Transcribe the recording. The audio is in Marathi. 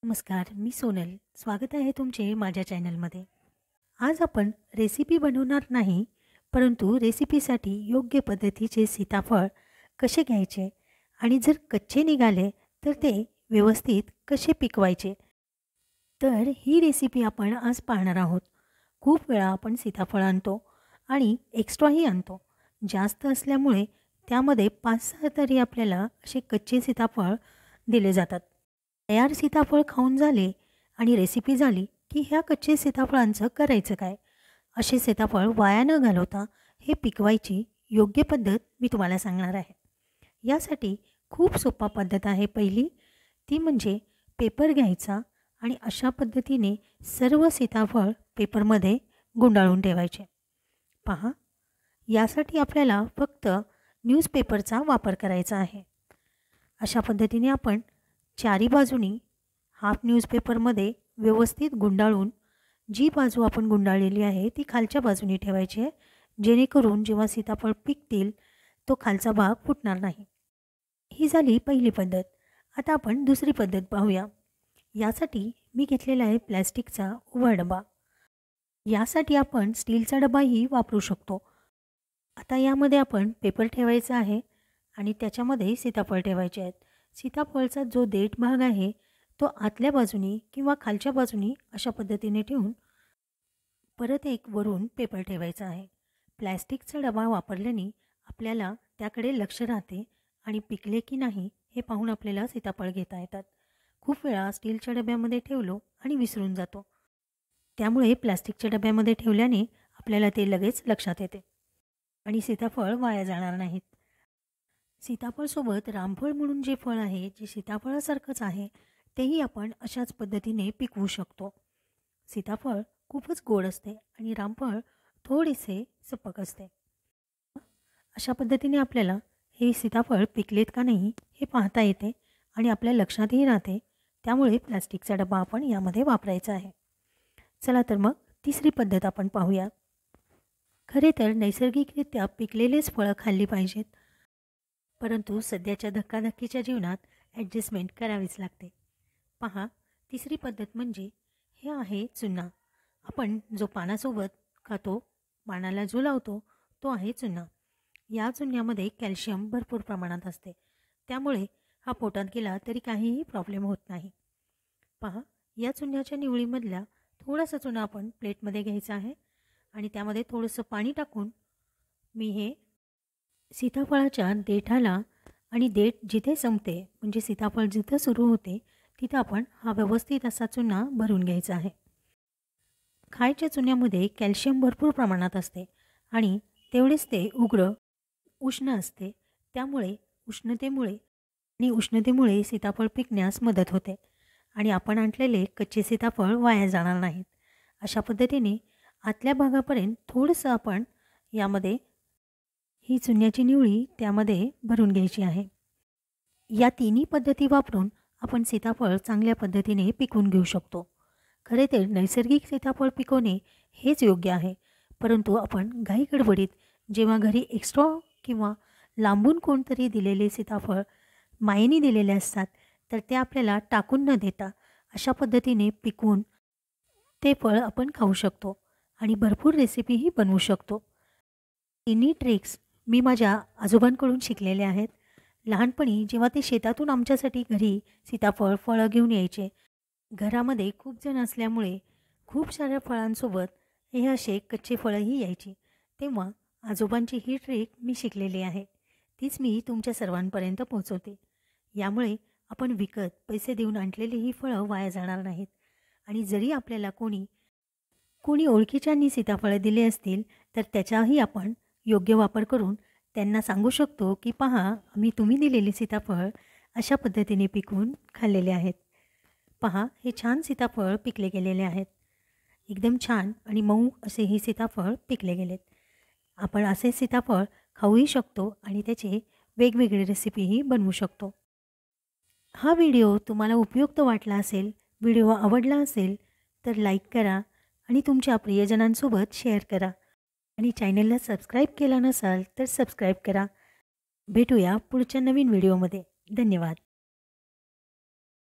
नमस्कार, मी सोनल. स्वागत आहे तुमचे माझ्या चॅनलमध्ये. आज आपण रेसिपी बनवणार नाही, परंतु रेसिपीसाठी योग्य पद्धतीचे सीताफळ कसे घ्यायचे आणि जर कच्चे निघाले तर ते व्यवस्थित कसे पिकवायचे. तर ही रेसिपी आपण आज पाहणार आहोत. खूप वेळा आपण सीताफळ आणतो आणि एक्स्ट्राही आणतो. जास्त असल्यामुळे त्यामध्ये 5-6 तरी आपल्याला असे कच्चे सीताफळ दिले जातात. तयार सीताफळ खाऊन झाले आणि रेसिपी झाली की ह्या कच्चे सीताफळांचं करायचं काय? असे सीताफळ वाया न घालवता हे पिकवायची योग्य पद्धत मी तुम्हाला सांगणार आहे. यासाठी खूप सोपा पद्धत आहे. पहिली ती म्हणजे पेपर घ्यायचा आणि अशा पद्धतीने सर्व सीताफळ पेपरमध्ये गुंडाळून ठेवायचे. पहा, यासाठी आपल्याला फक्त न्यूजपेपरचा वापर करायचा आहे. अशा पद्धतीने आपण चारी बाजूनी हाफ न्यूजपेपरमध्ये व्यवस्थित गुंडाळून जी बाजू आपण गुंडाळलेली आहे ती खालच्या बाजूने ठेवायची आहे, जेणेकरून जेव्हा सीताफळ पिकतील तो खालचा भाग फुटणार नाही. ही झाली पहिली पद्धत. आता आपण दुसरी पद्धत पाहूया. यासाठी मी घेतलेला आहे प्लॅस्टिकचा उभा डबा. यासाठी आपण स्टीलचा डबाही वापरू शकतो. आता यामध्ये आपण पेपर ठेवायचा आहे आणि त्याच्यामध्ये सीताफळ ठेवायचे आहेत. सीताफळचा जो देठ भाग आहे तो आतल्या बाजूनी किंवा खालच्या बाजूनी अशा पद्धतीने ठेवून परत एक वरून पेपर ठेवायचा आहे. प्लॅस्टिकचा डबा वापरल्याने आपल्याला त्याकडे लक्ष राहते आणि पिकले की नाही हे पाहून आपल्याला सीताफळ घेता येतात. खूप वेळा स्टीलच्या डब्यामध्ये ठेवलो आणि विसरून जातो. त्यामुळे प्लॅस्टिकच्या डब्यामध्ये ठेवल्याने आपल्याला ते लगेच लक्षात येते आणि सीताफळ वाया जाणार नाहीत. सीताफळसोबत रामफळ म्हणून जे फळ आहे, जे सीताफळासारखंच आहे, तेही आपण अशाच पद्धतीने पिकवू शकतो. सीताफळ खूपच गोड असते आणि रामफळ थोडेसे सपक असते. अशा पद्धतीने आपल्याला हे सीताफळ पिकलेत का नाही हे पाहता येते आणि आपल्या लक्षातही राहते. त्यामुळे प्लास्टिकचा डबा आपण यामध्ये वापरायचा आहे. चला तर मग तिसरी पद्धत आपण पाहूया. खरे तर नैसर्गिकरित्या पिकलेलेच फळं खाल्ली पाहिजेत, परंतु सध्याच्या धक्काधक्कीच्या जीवनात ॲडजस्टमेंट करावीच लागते. पहा, तिसरी पद्धत म्हणजे हे आहे चुना. आपण जो पानासोबत खातो, पानाला जो लावतो तो आहे चुना. या चुन्यामध्ये कॅल्शियम भरपूर प्रमाणात असते. त्यामुळे हा पोटात गेला तरी काहीही प्रॉब्लेम होत नाही. पहा, या चुन्याच्या निवळीमधला थोडासा चुना आपण प्लेटमध्ये घ्यायचा आहे आणि त्यामध्ये थोडंसं पाणी टाकून मी हे सीताफळाच्या देठाला आणि देठ जिथे संपते म्हणजे सीताफळ जिथं सुरू होते तिथं आपण हा व्यवस्थित असा चुना भरून घ्यायचा आहे. खायच्या चुन्यामध्ये कॅल्शियम भरपूर प्रमाणात असते आणि तेवढेच ते उष्ण असते. त्यामुळे उष्णतेमुळे सीताफळ पिकण्यास मदत होते आणि आपण आणलेले कच्चे सीताफळ वाया जाणार नाहीत. अशा पद्धतीने आतल्या भागापर्यंत थोडंसं आपण यामध्ये ही चुन्याची निवळी त्यामध्ये भरून घ्यायची आहे. या तिन्ही पद्धती वापरून आपण सीताफळ चांगल्या पद्धतीने पिकवून घेऊ शकतो. खरे तर नैसर्गिक सीताफळ पिकवणे हेच योग्य आहे, परंतु आपण घाई गडबडीत जेव्हा घरी एक्स्ट्रा किंवा लांबून कोणतरी दिलेले सीताफळ मायेने दिलेले असतात तर ते आपल्याला टाकून न देता अशा पद्धतीने पिकवून ते फळ आपण खाऊ शकतो आणि भरपूर रेसिपीही बनवू शकतो. तिन्ही ट्रिक्स मी माझ्या आजोबांकडून शिकलेले आहेत. लहानपणी जेव्हा ते शेतातून आमच्यासाठी घरी सीताफळ फळं घेऊन यायचे, घरामध्ये खूप जण असल्यामुळे खूप साऱ्या फळांसोबत हे असे कच्चे फळंही यायची. तेव्हा आजोबांची ही ट्रिक मी शिकलेली आहे. तीच मी तुमच्या सर्वांपर्यंत पोहोचवते. यामुळे आपण विकत पैसे देऊन आणलेली ही फळं वाया जाणार नाहीत आणि जरी आपल्याला कोणी ओळखीच्यांनी सीताफळं दिले असतील तर त्याचाही आपण योग्य वापर करून त्यांना सांगू शकतो की पहा, आम्ही तुम्ही दिलेले सीताफळ अशा पद्धतीने पिकवून खाल्लेले आहेत. पहा, हे छान सीताफळ पिकले गेलेले आहेत. एकदम छान आणि मऊ असे हे सीताफळ पिकले गेलेत. आपण असे सीताफळ खाऊही शकतो आणि त्याचे वेगवेगळे रेसिपीही बनवू शकतो. हा व्हिडिओ तुम्हाला उपयुक्त वाटला असेल, व्हिडिओ आवडला असेल तर लाईक करा आणि तुमच्या प्रियजनांसोबत शेअर करा आणि चॅनलला सबस्क्राईब केला नसाल तर सबस्क्राईब करा. भेटूया पुढच्या नवीन व्हिडिओमध्ये. धन्यवाद.